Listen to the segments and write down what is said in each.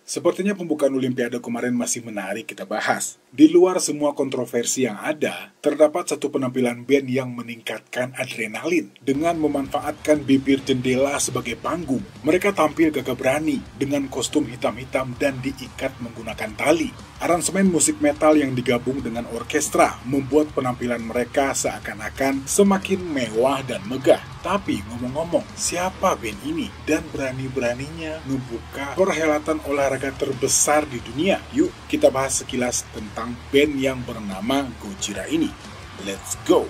Sepertinya pembukaan Olimpiade kemarin masih menarik kita bahas. Di luar semua kontroversi yang ada, terdapat satu penampilan band yang meningkatkan adrenalin dengan memanfaatkan bibir jendela sebagai panggung. Mereka tampil gagah berani dengan kostum hitam-hitam dan diikat menggunakan tali. Aransemen musik metal yang digabung dengan orkestra membuat penampilan mereka seakan-akan semakin mewah dan megah. Tapi ngomong-ngomong, siapa band ini? Dan berani-beraninya membuka perhelatan olahraga terbesar di dunia. Yuk kita bahas sekilas tentang band yang bernama Gojira ini. Let's go!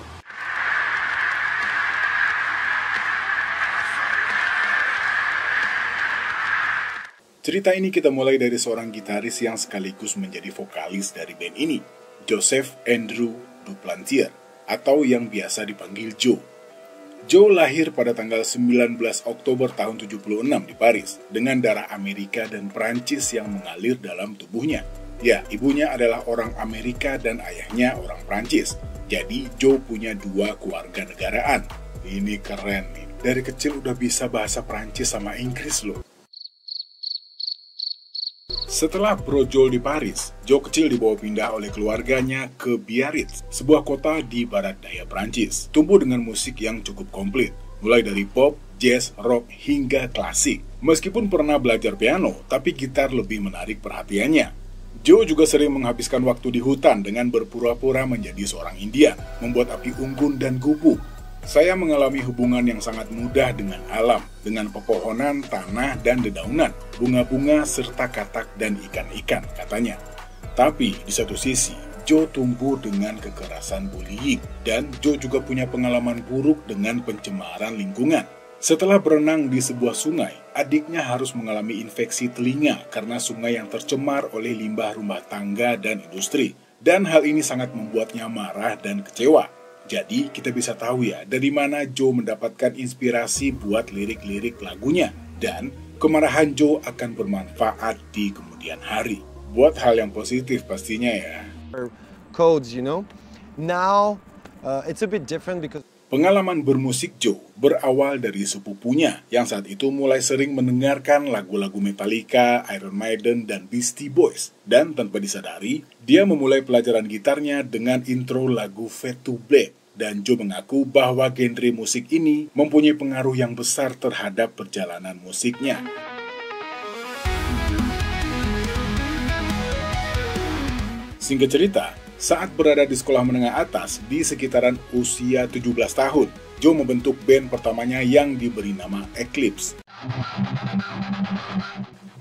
Cerita ini kita mulai dari seorang gitaris yang sekaligus menjadi vokalis dari band ini, Joseph Andrew Duplantier, atau yang biasa dipanggil Joe. Joe lahir pada tanggal 19 Oktober tahun 76 di Paris, dengan darah Amerika dan Prancis yang mengalir dalam tubuhnya. Ya, ibunya adalah orang Amerika dan ayahnya orang Prancis. Jadi, Joe punya dua keluarga negaraan. Ini keren nih, dari kecil udah bisa bahasa Prancis sama Inggris loh. Setelah brojol di Paris, Joe kecil dibawa pindah oleh keluarganya ke Biarritz, sebuah kota di barat daya Prancis. Tumbuh dengan musik yang cukup komplit, mulai dari pop, jazz, rock, hingga klasik. Meskipun pernah belajar piano, tapi gitar lebih menarik perhatiannya. Joe juga sering menghabiskan waktu di hutan dengan berpura-pura menjadi seorang Indian, membuat api unggun dan gubuk. Saya mengalami hubungan yang sangat mudah dengan alam, dengan pepohonan, tanah, dan dedaunan, bunga-bunga, serta katak dan ikan-ikan, katanya. Tapi, di satu sisi, Joe tumbuh dengan kekerasan bullying, dan Joe juga punya pengalaman buruk dengan pencemaran lingkungan. Setelah berenang di sebuah sungai, adiknya harus mengalami infeksi telinga karena sungai yang tercemar oleh limbah rumah tangga dan industri. Dan hal ini sangat membuatnya marah dan kecewa. Jadi kita bisa tahu ya dari mana Joe mendapatkan inspirasi buat lirik-lirik lagunya. Dan kemarahan Joe akan bermanfaat di kemudian hari. Buat hal yang positif pastinya ya. Codes, you know. Now it's a bit different because pengalaman bermusik Joe berawal dari sepupunya yang saat itu mulai sering mendengarkan lagu-lagu Metallica, Iron Maiden, dan Beastie Boys. Dan tanpa disadari, dia memulai pelajaran gitarnya dengan intro lagu Fade to Black. Dan Joe mengaku bahwa genre musik ini mempunyai pengaruh yang besar terhadap perjalanan musiknya. Singkat cerita, saat berada di sekolah menengah atas di sekitaran usia 17 tahun, Joe membentuk band pertamanya yang diberi nama Eclipse.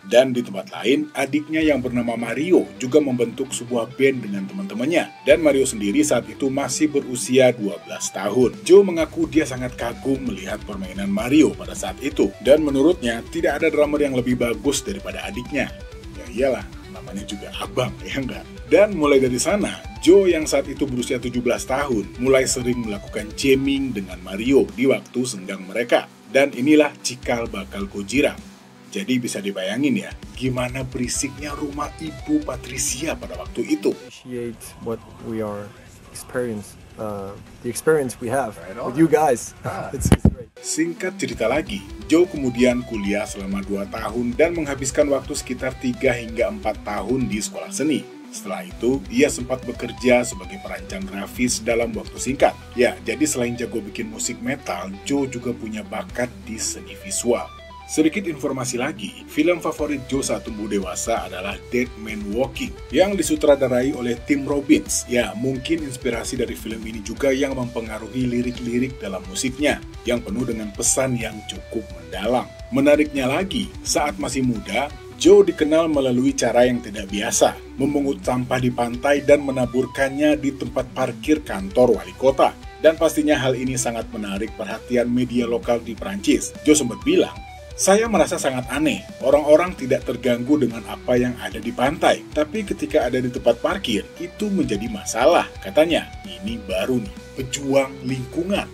Dan di tempat lain, adiknya yang bernama Mario juga membentuk sebuah band dengan teman-temannya. Dan Mario sendiri saat itu masih berusia 12 tahun. Joe mengaku dia sangat kagum melihat permainan Mario pada saat itu. Dan menurutnya, tidak ada drummer yang lebih bagus daripada adiknya. Ya iyalah, namanya juga abang, ya enggak? Dan mulai dari sana, Joe yang saat itu berusia 17 tahun mulai sering melakukan jamming dengan Mario di waktu senggang mereka. Dan inilah cikal bakal Gojira. Jadi bisa dibayangin ya, gimana berisiknya rumah Ibu Patricia pada waktu itu. appreciate what we are the experience we have with you guys. It's great. Singkat cerita lagi, Joe kemudian kuliah selama 2 tahun dan menghabiskan waktu sekitar 3 hingga 4 tahun di sekolah seni. Setelah itu, ia sempat bekerja sebagai perancang grafis dalam waktu singkat. Ya, jadi selain jago bikin musik metal, Joe juga punya bakat di seni visual. Sedikit informasi lagi, film favorit Joe saat tumbuh dewasa adalah Dead Man Walking yang disutradarai oleh Tim Robbins. Ya, mungkin inspirasi dari film ini juga yang mempengaruhi lirik-lirik dalam musiknya yang penuh dengan pesan yang cukup mendalam. Menariknya lagi, saat masih muda, Joe dikenal melalui cara yang tidak biasa, memungut sampah di pantai dan menaburkannya di tempat parkir kantor wali kota. Dan pastinya hal ini sangat menarik perhatian media lokal di Prancis. Joe sempat bilang, "Saya merasa sangat aneh, orang-orang tidak terganggu dengan apa yang ada di pantai. Tapi ketika ada di tempat parkir, itu menjadi masalah," katanya. Ini baru nih, pejuang lingkungan.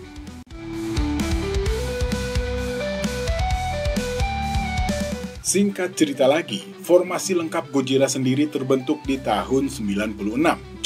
Singkat cerita lagi, formasi lengkap Gojira sendiri terbentuk di tahun 96.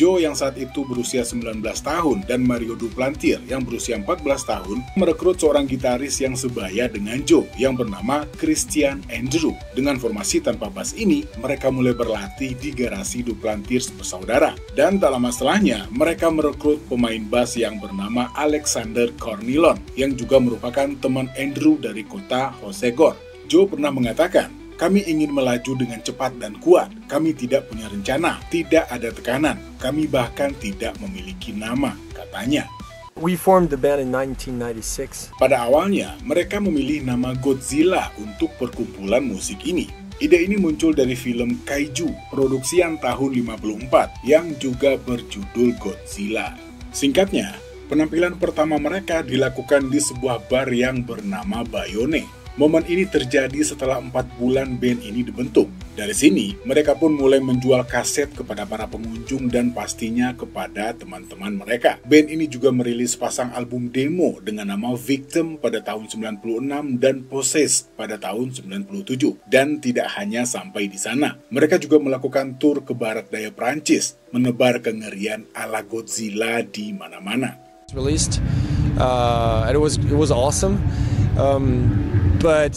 Joe yang saat itu berusia 19 tahun dan Mario Duplantier yang berusia 14 tahun merekrut seorang gitaris yang sebaya dengan Joe yang bernama Christian Andrew. Dengan formasi tanpa bass ini, mereka mulai berlatih di garasi Duplantier bersaudara. Dan tak lama setelahnya, mereka merekrut pemain bass yang bernama Alexander Cornilon yang juga merupakan teman Andrew dari kota Hossegor. Joe pernah mengatakan, "Kami ingin melaju dengan cepat dan kuat. Kami tidak punya rencana, tidak ada tekanan. Kami bahkan tidak memiliki nama," katanya. We formed the band in 1996. Pada awalnya, mereka memilih nama Godzilla untuk perkumpulan musik ini. Ide ini muncul dari film Kaiju, produksian tahun 54, yang juga berjudul Godzilla. Singkatnya, penampilan pertama mereka dilakukan di sebuah bar yang bernama Bayone. Momen ini terjadi setelah 4 bulan band ini dibentuk. Dari sini, mereka pun mulai menjual kaset kepada para pengunjung dan pastinya kepada teman-teman mereka. Band ini juga merilis pasang album demo dengan nama Victim pada tahun 96 dan Possessed pada tahun 97. Dan tidak hanya sampai di sana, mereka juga melakukan tur ke barat daya Prancis, menebar kengerian ala Godzilla di mana-mana. Released, and it was awesome.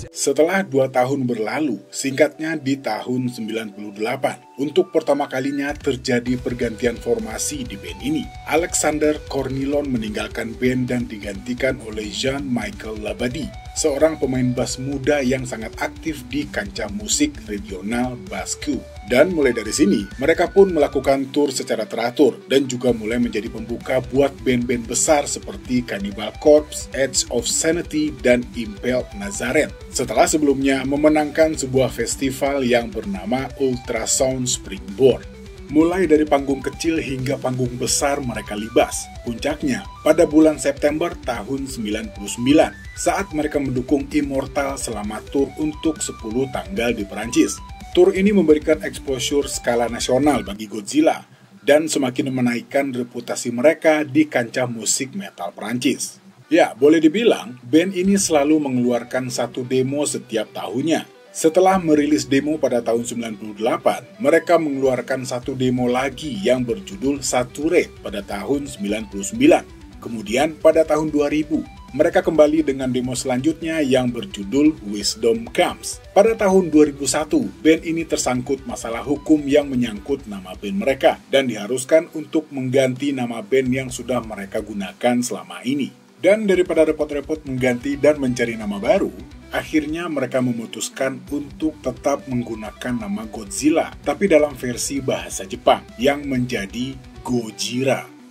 Setelah 2 tahun berlalu, singkatnya di tahun 98, untuk pertama kalinya terjadi pergantian formasi di band ini. Alexander Cornilon meninggalkan band dan digantikan oleh Jean-Michel Labadie, seorang pemain bass muda yang sangat aktif di kancah musik regional Basque. Dan mulai dari sini, mereka pun melakukan tur secara teratur dan juga mulai menjadi pembuka buat band-band besar seperti Cannibal Corpse, Edge of Sanity, dan Impaled Nazareth. Setelah sebelumnya memenangkan sebuah festival yang bernama Ultrasound Springboard. Mulai dari panggung kecil hingga panggung besar mereka libas. Puncaknya, pada bulan September tahun 99, saat mereka mendukung Immortal selama tur untuk 10 tanggal di Perancis. Tur ini memberikan exposure skala nasional bagi Godzilla dan semakin menaikkan reputasi mereka di kancah musik metal Perancis. Ya, boleh dibilang, band ini selalu mengeluarkan satu demo setiap tahunnya. Setelah merilis demo pada tahun 98, mereka mengeluarkan satu demo lagi yang berjudul Saturate pada tahun 99. Kemudian pada tahun 2000, mereka kembali dengan demo selanjutnya yang berjudul Wisdom Comes. Pada tahun 2001, band ini tersangkut masalah hukum yang menyangkut nama band mereka dan diharuskan untuk mengganti nama band yang sudah mereka gunakan selama ini. Dan daripada repot-repot mengganti dan mencari nama baru, akhirnya mereka memutuskan untuk tetap menggunakan nama Godzilla, tapi dalam versi bahasa Jepang yang menjadi Gojira.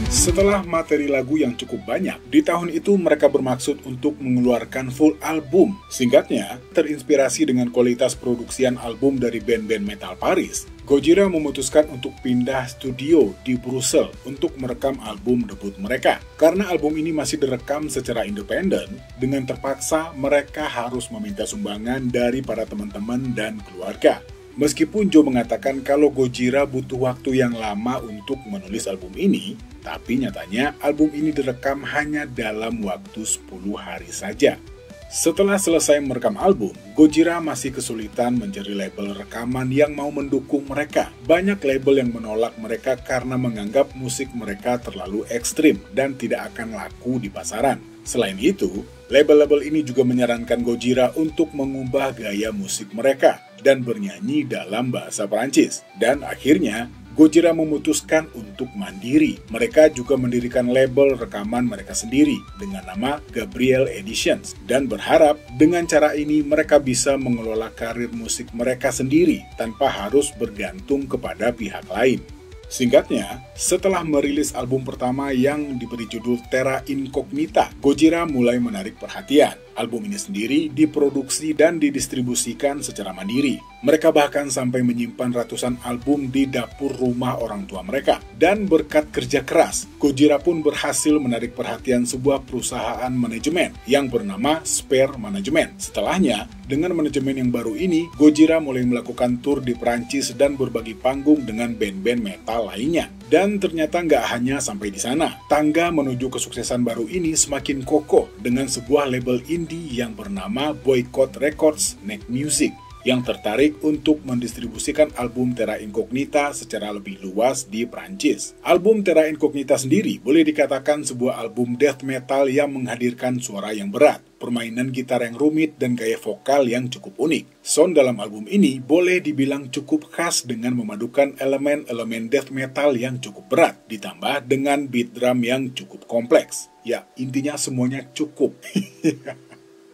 Setelah materi lagu yang cukup banyak, di tahun itu mereka bermaksud untuk mengeluarkan full album. Singkatnya, terinspirasi dengan kualitas produksian album dari band-band metal Paris, Gojira memutuskan untuk pindah studio di Brussels untuk merekam album debut mereka. Karena album ini masih direkam secara independen, dengan terpaksa mereka harus meminta sumbangan dari para teman-teman dan keluarga. Meskipun Joe mengatakan kalau Gojira butuh waktu yang lama untuk menulis album ini, tapi nyatanya album ini direkam hanya dalam waktu 10 hari saja. Setelah selesai merekam album, Gojira masih kesulitan mencari label rekaman yang mau mendukung mereka. Banyak label yang menolak mereka karena menganggap musik mereka terlalu ekstrim dan tidak akan laku di pasaran. Selain itu, label-label ini juga menyarankan Gojira untuk mengubah gaya musik mereka dan bernyanyi dalam bahasa Perancis. Dan akhirnya, Gojira memutuskan untuk mandiri. Mereka juga mendirikan label rekaman mereka sendiri dengan nama Gabriel Editions dan berharap dengan cara ini mereka bisa mengelola karir musik mereka sendiri tanpa harus bergantung kepada pihak lain. Singkatnya, setelah merilis album pertama yang diberi judul Terra Incognita, Gojira mulai menarik perhatian. Album ini sendiri diproduksi dan didistribusikan secara mandiri. Mereka bahkan sampai menyimpan ratusan album di dapur rumah orang tua mereka. Dan berkat kerja keras, Gojira pun berhasil menarik perhatian sebuah perusahaan manajemen yang bernama Spare Management. Setelahnya, dengan manajemen yang baru ini, Gojira mulai melakukan tur di Perancis dan berbagi panggung dengan band-band metal lainnya. Dan ternyata nggak hanya sampai di sana. Tangga menuju kesuksesan baru ini semakin kokoh dengan sebuah label indie yang bernama Boycott Records Neck Music yang tertarik untuk mendistribusikan album Terra Incognita secara lebih luas di Prancis. Album Terra Incognita sendiri boleh dikatakan sebuah album death metal yang menghadirkan suara yang berat, permainan gitar yang rumit, dan gaya vokal yang cukup unik. Sound dalam album ini boleh dibilang cukup khas dengan memadukan elemen-elemen death metal yang cukup berat, ditambah dengan beat drum yang cukup kompleks. Ya, intinya semuanya cukup.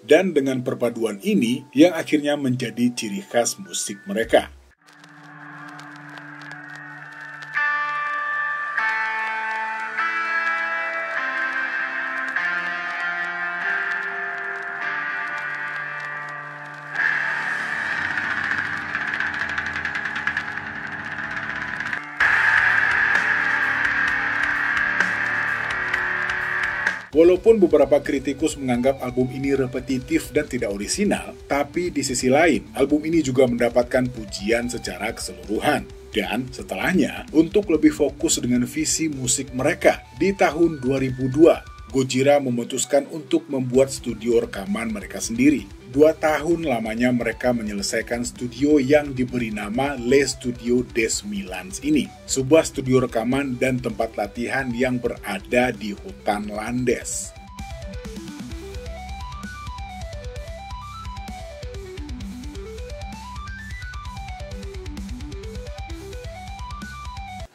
Dan dengan perpaduan ini yang akhirnya menjadi ciri khas musik mereka. Walaupun beberapa kritikus menganggap album ini repetitif dan tidak orisinal, tapi di sisi lain, album ini juga mendapatkan pujian secara keseluruhan. Dan setelahnya, untuk lebih fokus dengan visi musik mereka, di tahun 2002, Gojira memutuskan untuk membuat studio rekaman mereka sendiri. 2 tahun lamanya mereka menyelesaikan studio yang diberi nama Le Studio des Milans ini, sebuah studio rekaman dan tempat latihan yang berada di hutan Landes.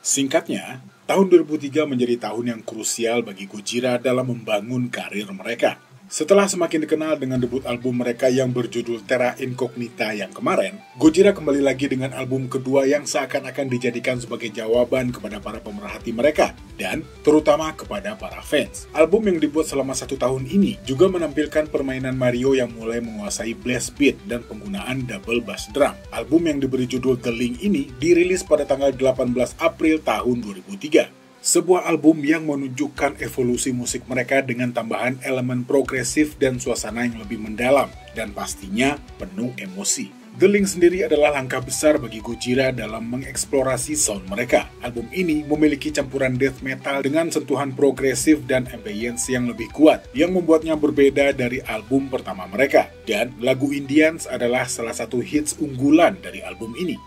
Singkatnya, tahun 2003 menjadi tahun yang krusial bagi Gojira dalam membangun karir mereka. Setelah semakin dikenal dengan debut album mereka yang berjudul Terra Incognita yang kemarin, Gojira kembali lagi dengan album kedua yang seakan-akan dijadikan sebagai jawaban kepada para pemerhati mereka, dan terutama kepada para fans. Album yang dibuat selama 1 tahun ini juga menampilkan permainan Mario yang mulai menguasai blast beat dan penggunaan double bass drum. Album yang diberi judul The Link ini dirilis pada tanggal 18 April tahun 2003. Sebuah album yang menunjukkan evolusi musik mereka dengan tambahan elemen progresif dan suasana yang lebih mendalam, dan pastinya penuh emosi. The Link sendiri adalah langkah besar bagi Gojira dalam mengeksplorasi sound mereka. Album ini memiliki campuran death metal dengan sentuhan progresif dan ambience yang lebih kuat, yang membuatnya berbeda dari album pertama mereka. Dan lagu Indians adalah salah satu hits unggulan dari album ini.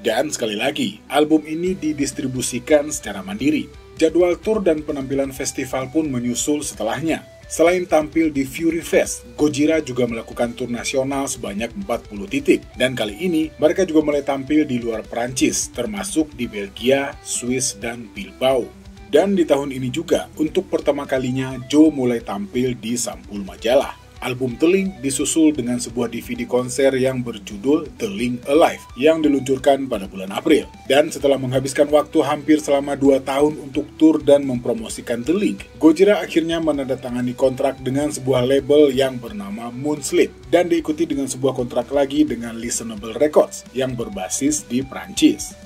Dan sekali lagi, album ini didistribusikan secara mandiri. Jadwal tur dan penampilan festival pun menyusul setelahnya. Selain tampil di Fury Fest, Gojira juga melakukan tur nasional sebanyak 40 titik. Dan kali ini, mereka juga mulai tampil di luar Prancis, termasuk di Belgia, Swiss, dan Bilbao. Dan di tahun ini juga, untuk pertama kalinya, Joe mulai tampil di sampul majalah. Album The Link disusul dengan sebuah DVD konser yang berjudul The Link Alive yang diluncurkan pada bulan April. Dan setelah menghabiskan waktu hampir selama 2 tahun untuk tur dan mempromosikan The Link, Gojira akhirnya menandatangani kontrak dengan sebuah label yang bernama Moonsleep dan diikuti dengan sebuah kontrak lagi dengan Listenable Records yang berbasis di Prancis.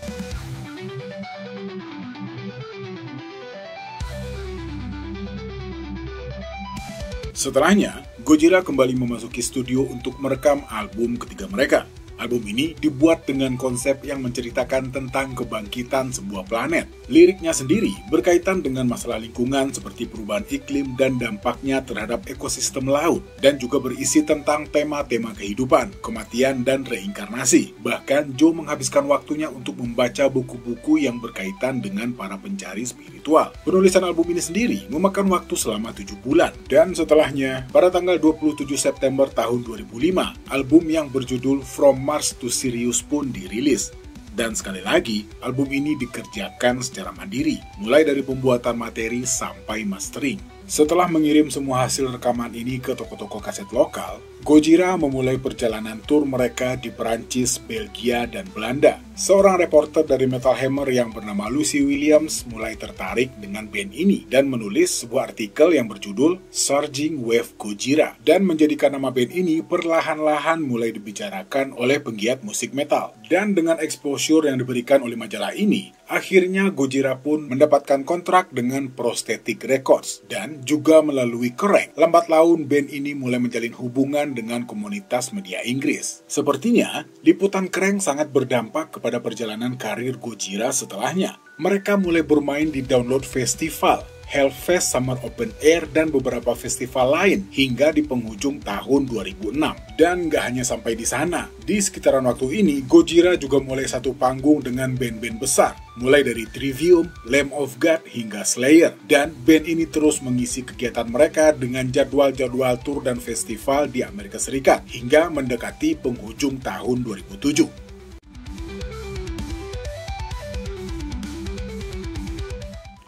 Setelahnya, Gojira kembali memasuki studio untuk merekam album ketiga mereka. Album ini dibuat dengan konsep yang menceritakan tentang kebangkitan sebuah planet. Liriknya sendiri berkaitan dengan masalah lingkungan seperti perubahan iklim dan dampaknya terhadap ekosistem laut, dan juga berisi tentang tema-tema kehidupan, kematian, dan reinkarnasi. Bahkan Joe menghabiskan waktunya untuk membaca buku-buku yang berkaitan dengan para pencari spiritual. Penulisan album ini sendiri memakan waktu selama 7 bulan, dan setelahnya, pada tanggal 27 September tahun 2005, album yang berjudul From Mars to Sirius pun dirilis. Dan sekali lagi, album ini dikerjakan secara mandiri, mulai dari pembuatan materi sampai mastering. Setelah mengirim semua hasil rekaman ini ke toko-toko kaset lokal, Gojira memulai perjalanan tur mereka di Perancis, Belgia, dan Belanda. Seorang reporter dari Metal Hammer yang bernama Lucy Williams mulai tertarik dengan band ini dan menulis sebuah artikel yang berjudul Surging Wave Gojira dan menjadikan nama band ini perlahan-lahan mulai dibicarakan oleh penggiat musik metal. Dan dengan exposure yang diberikan oleh majalah ini, akhirnya Gojira pun mendapatkan kontrak dengan Prosthetic Records dan juga melalui Kerrang. Lambat laun band ini mulai menjalin hubungan dengan komunitas media Inggris. Sepertinya, liputan Kerrang sangat berdampak kepada perjalanan karir Gojira setelahnya. Mereka mulai bermain di Download Festival, Hellfest Summer Open Air, dan beberapa festival lain hingga di penghujung tahun 2006. Dan gak hanya sampai di sana, di sekitaran waktu ini Gojira juga mulai satu panggung dengan band-band besar, mulai dari Trivium, Lamb of God, hingga Slayer. Dan band ini terus mengisi kegiatan mereka dengan jadwal-jadwal tur dan festival di Amerika Serikat hingga mendekati penghujung tahun 2007.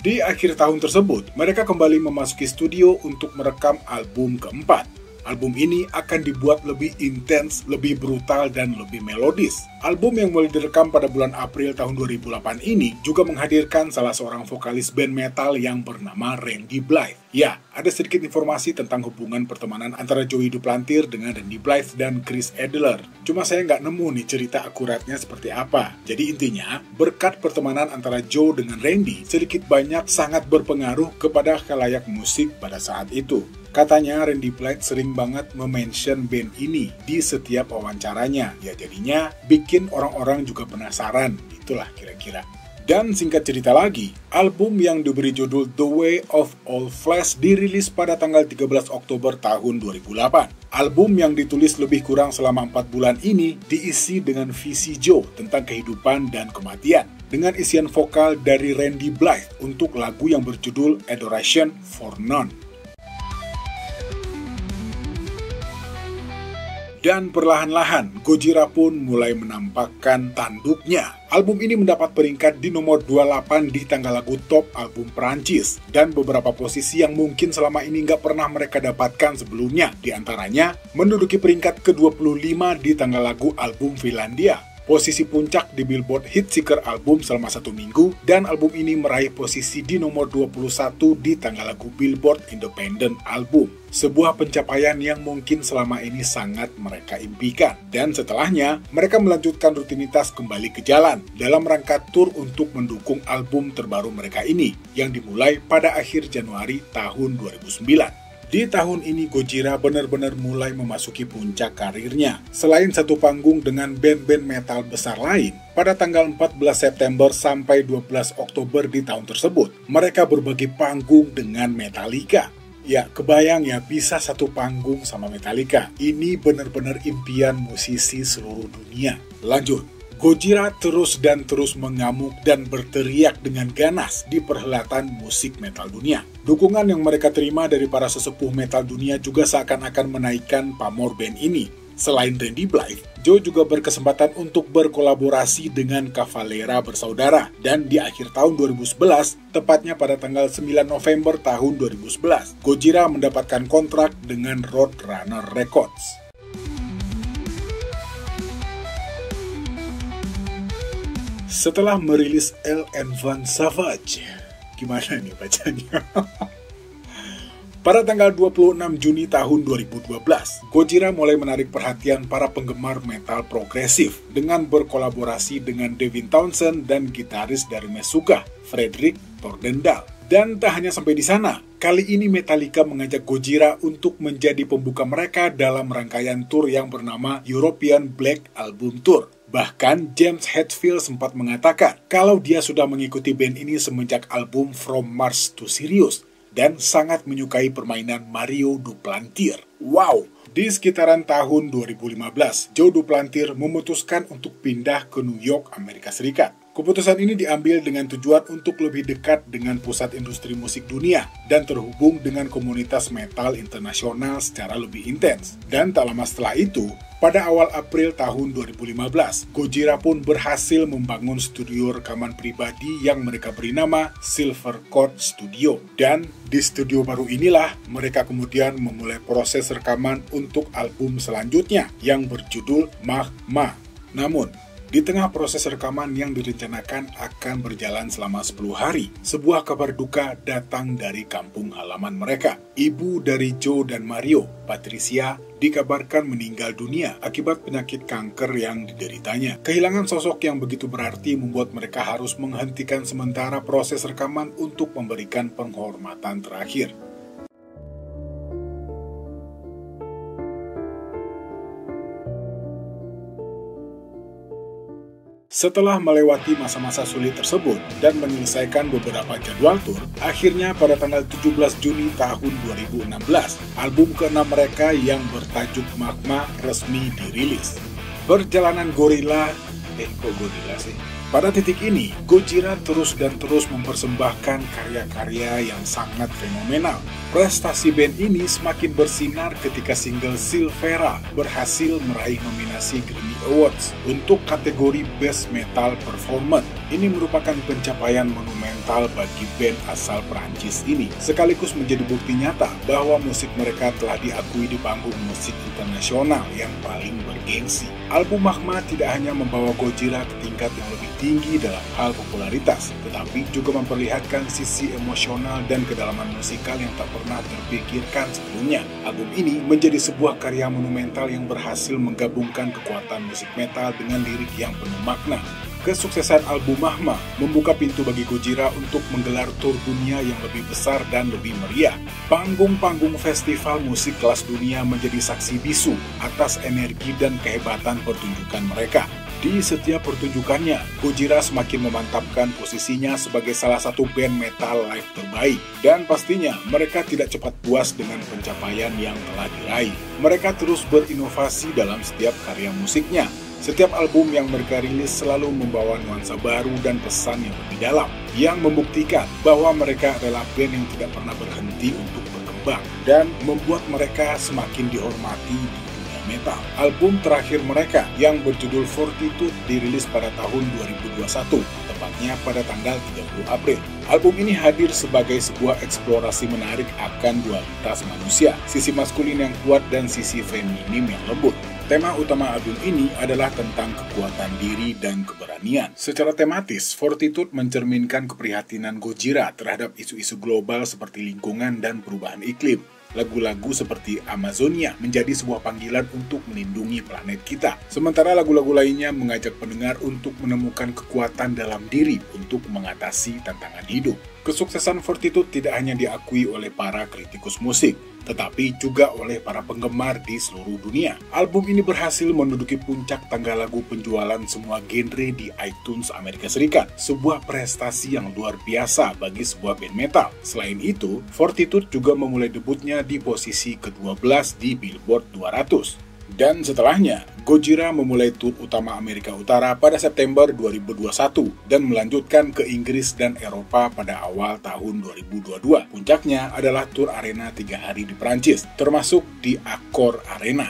Di akhir tahun tersebut, mereka kembali memasuki studio untuk merekam album keempat. Album ini akan dibuat lebih intens, lebih brutal, dan lebih melodis. Album yang mulai direkam pada bulan April tahun 2008 ini juga menghadirkan salah seorang vokalis band metal yang bernama Randy Blythe. Ya, ada sedikit informasi tentang hubungan pertemanan antara Joey Duplantier dengan Randy Blythe dan Chris Adler. Cuma saya nggak nemu nih cerita akuratnya seperti apa. Jadi intinya, berkat pertemanan antara Joe dengan Randy, sedikit banyak sangat berpengaruh kepada khalayak musik pada saat itu. Katanya Randy Blythe sering banget memention band ini di setiap wawancaranya. Ya jadinya bikin orang-orang juga penasaran. Itulah kira-kira. Dan singkat cerita lagi, album yang diberi judul The Way of All Flesh dirilis pada tanggal 13 Oktober tahun 2008. Album yang ditulis lebih kurang selama 4 bulan ini diisi dengan visi Joe tentang kehidupan dan kematian, dengan isian vokal dari Randy Blythe untuk lagu yang berjudul Adoration for None. Dan perlahan-lahan, Gojira pun mulai menampakkan tanduknya. Album ini mendapat peringkat di nomor 28 di tangga lagu top album Perancis, dan beberapa posisi yang mungkin selama ini nggak pernah mereka dapatkan sebelumnya. Di antaranya, menduduki peringkat ke-25 di tangga lagu album Finlandia, posisi puncak di Billboard Hit Seeker album selama 1 minggu, dan album ini meraih posisi di nomor 21 di tangga lagu Billboard Independent Album. Sebuah pencapaian yang mungkin selama ini sangat mereka impikan. Dan setelahnya, mereka melanjutkan rutinitas kembali ke jalan dalam rangka tur untuk mendukung album terbaru mereka ini, yang dimulai pada akhir Januari tahun 2009. Di tahun ini Gojira benar-benar mulai memasuki puncak karirnya. Selain satu panggung dengan band-band metal besar lain, pada tanggal 14 September sampai 12 Oktober di tahun tersebut, mereka berbagi panggung dengan Metallica. Ya, kebayang ya bisa satu panggung sama Metallica. Ini benar-benar impian musisi seluruh dunia. Lanjut. Gojira terus mengamuk dan berteriak dengan ganas di perhelatan musik metal dunia. Dukungan yang mereka terima dari para sesepuh metal dunia juga seakan-akan menaikkan pamor band ini. Selain Randy Blythe, Joe juga berkesempatan untuk berkolaborasi dengan Cavalera bersaudara. Dan di akhir tahun 2011, tepatnya pada tanggal 9 November tahun 2011, Gojira mendapatkan kontrak dengan Roadrunner Records. Setelah merilis El Enfant Savage, gimana nih bacanya? Pada tanggal 26 Juni tahun 2012, Gojira mulai menarik perhatian para penggemar metal progresif dengan berkolaborasi dengan Devin Townsend dan gitaris dari Meshuggah, Fredrik Thordendal. Dan tak hanya sampai di sana, kali ini Metallica mengajak Gojira untuk menjadi pembuka mereka dalam rangkaian tur yang bernama European Black Album Tour. Bahkan James Hetfield sempat mengatakan kalau dia sudah mengikuti band ini semenjak album From Mars to Sirius dan sangat menyukai permainan Mario Duplantier. Wow! Di sekitaran tahun 2015, Joe Duplantier memutuskan untuk pindah ke New York, Amerika Serikat. Keputusan ini diambil dengan tujuan untuk lebih dekat dengan pusat industri musik dunia dan terhubung dengan komunitas metal internasional secara lebih intens. Dan tak lama setelah itu, pada awal April tahun 2015, Gojira pun berhasil membangun studio rekaman pribadi yang mereka beri nama Silver Chord Studio. Dan di studio baru inilah mereka kemudian memulai proses rekaman untuk album selanjutnya yang berjudul Magma. Namun, di tengah proses rekaman yang direncanakan akan berjalan selama 10 hari, sebuah kabar duka datang dari kampung halaman mereka. Ibu dari Joe dan Mario, Patricia, dikabarkan meninggal dunia akibat penyakit kanker yang dideritanya. Kehilangan sosok yang begitu berarti membuat mereka harus menghentikan sementara proses rekaman untuk memberikan penghormatan terakhir. Setelah melewati masa-masa sulit tersebut dan menyelesaikan beberapa jadwal tur, akhirnya pada tanggal 17 Juni tahun 2016, album ke-6 mereka yang bertajuk Magma resmi dirilis. Perjalanan Gorilla, Pada titik ini, Gojira terus mempersembahkan karya-karya yang sangat fenomenal. Prestasi band ini semakin bersinar ketika single Silvera berhasil meraih nominasi Grammy Awards untuk kategori Best Metal Performance. Ini merupakan pencapaian monumental bagi band asal Prancis ini, sekaligus menjadi bukti nyata bahwa musik mereka telah diakui di panggung musik internasional yang paling bergengsi. Album Magma tidak hanya membawa Gojira ke tingkat yang lebih tinggi dalam hal popularitas, tetapi juga memperlihatkan sisi emosional dan kedalaman musikal yang tak pernah terpikirkan sebelumnya. Album ini menjadi sebuah karya monumental yang berhasil menggabungkan kekuatan musik metal dengan lirik yang penuh makna. Kesuksesan album Magma membuka pintu bagi Gojira untuk menggelar tur dunia yang lebih besar dan lebih meriah. Panggung-panggung festival musik kelas dunia menjadi saksi bisu atas energi dan kehebatan pertunjukan mereka. Di setiap pertunjukannya, Gojira semakin memantapkan posisinya sebagai salah satu band metal live terbaik. Dan pastinya, mereka tidak cepat puas dengan pencapaian yang telah diraih. Mereka terus berinovasi dalam setiap karya musiknya. Setiap album yang mereka rilis selalu membawa nuansa baru dan pesan yang lebih dalam, yang membuktikan bahwa mereka adalah band yang tidak pernah berhenti untuk berkembang, dan membuat mereka semakin dihormati di dunia metal. Album terakhir mereka yang berjudul Fortitude dirilis pada tahun 2021, tepatnya pada tanggal 30 April. Album ini hadir sebagai sebuah eksplorasi menarik akan dualitas manusia, sisi maskulin yang kuat dan sisi feminim yang lembut. Tema utama album ini adalah tentang kekuatan diri dan keberanian. Secara tematis, Fortitude mencerminkan keprihatinan Gojira terhadap isu-isu global seperti lingkungan dan perubahan iklim. Lagu-lagu seperti Amazonia menjadi sebuah panggilan untuk melindungi planet kita. Sementara lagu-lagu lainnya mengajak pendengar untuk menemukan kekuatan dalam diri untuk mengatasi tantangan hidup. Kesuksesan Fortitude tidak hanya diakui oleh para kritikus musik, tetapi juga oleh para penggemar di seluruh dunia. Album ini berhasil menduduki puncak tangga lagu penjualan semua genre di iTunes Amerika Serikat, sebuah prestasi yang luar biasa bagi sebuah band metal. Selain itu, Fortitude juga memulai debutnya di posisi ke-12 di Billboard 200. Dan setelahnya, Gojira memulai tur utama Amerika Utara pada September 2021 dan melanjutkan ke Inggris dan Eropa pada awal tahun 2022. Puncaknya adalah tur arena 3 hari di Prancis, termasuk di Accor Arena.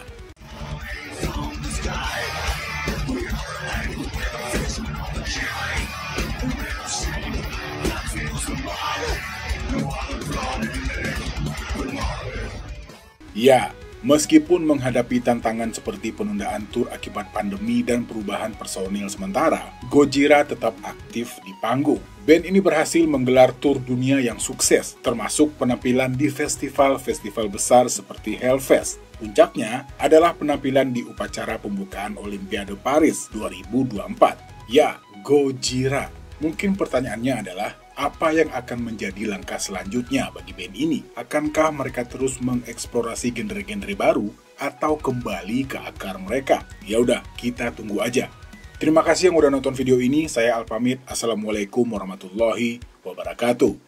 Ya, meskipun menghadapi tantangan seperti penundaan tur akibat pandemi dan perubahan personil sementara, Gojira tetap aktif di panggung. Band ini berhasil menggelar tur dunia yang sukses, termasuk penampilan di festival-festival besar seperti Hellfest. Puncaknya adalah penampilan di upacara pembukaan Olimpiade Paris 2024. Ya, Gojira. Mungkin pertanyaannya adalah, apa yang akan menjadi langkah selanjutnya bagi band ini? Akankah mereka terus mengeksplorasi genre-genre baru atau kembali ke akar mereka? Ya udah, kita tunggu aja. Terima kasih yang udah nonton video ini. Saya Al pamit. Assalamualaikum warahmatullahi wabarakatuh.